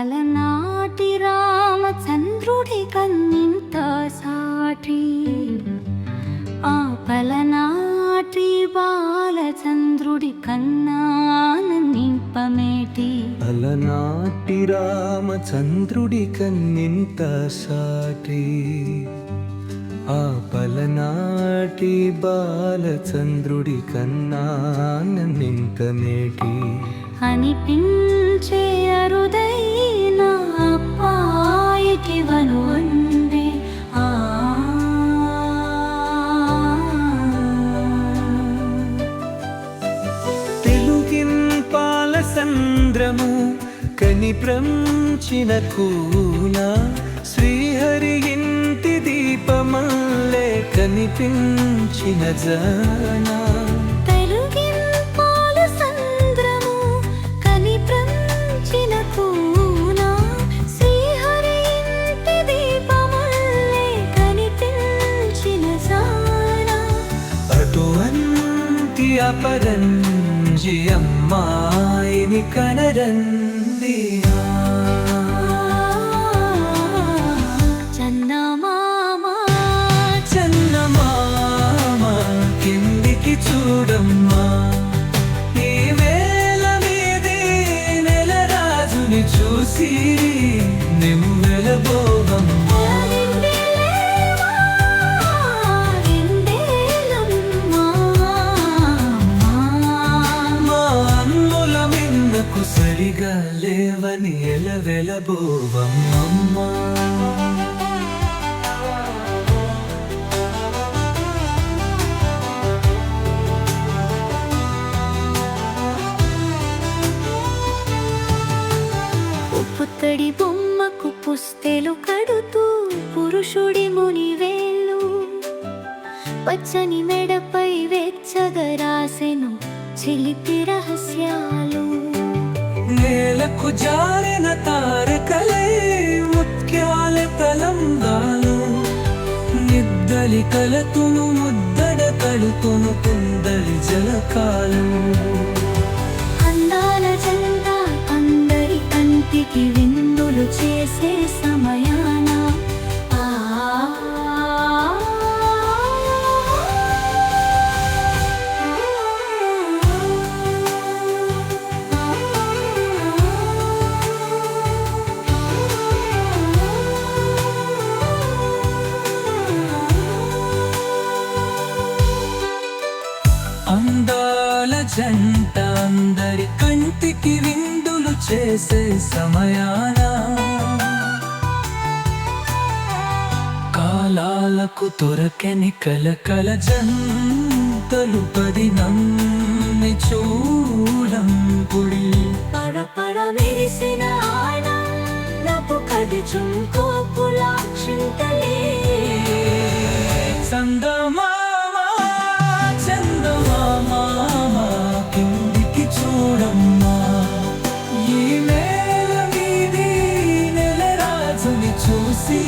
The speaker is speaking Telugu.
పలనాటి రామచంద్రుడి కన్నింత సాటి, ఆ పలనాటి బాలచంద్రుడి కన్నాన నింపమేటి. అలనాటి రామచంద్రుడి కన్నింత సాటి, ఆ పలనాటి బాలచంద్రుడి కన్నాన నింపమేటి. అనిపించే అరుదైన అప్పాయికి వనువండి, తెలుగింపాల సంద్రము కనిప్రంచిన కూన, శ్రీహరి ఇంటి దీపమల్లే కనిపించిన జాన. అపరంజి అమ్మాయిని కనరంది, చందమామ చందమామ కిందికి చూడమ్మా. ఈ వేళ మీది నెలరాజుని చూసి నిమ్మెలబోవమ్మా. సరిగా లేవని ఎలవెలబోవమ్మా. పుత్తడి బొమ్మకు పుస్తెలు కడుతూ పురుషుడి మునివేళ్ళు, పచ్చని మెడపై వెచ్చగా రాసెను చిలిపి రహస్యాలు. నేలకు జారిన తారకలై ముత్యాల తలంగాలు, నిద్దలి కలతును ముద్దడ కలుతును కుందలి జలకాలు. అందాల జంట అందరి కంటికి విందులు చేసే సమయాన, అందాల జంట అందరి కంటికి విందులు చేసే సమయాన, కాలాలకు దొరకని కలకల జంటలు 10 నమ్మి చూడంపుడి. పరపర మెరిసిన ఆనందపు కది చుంకోపులాక్షింతలే. చందమామ చందమామ కిందికి చూడమ్మా. ఈ నేల మీది నెలరాజుని చూసి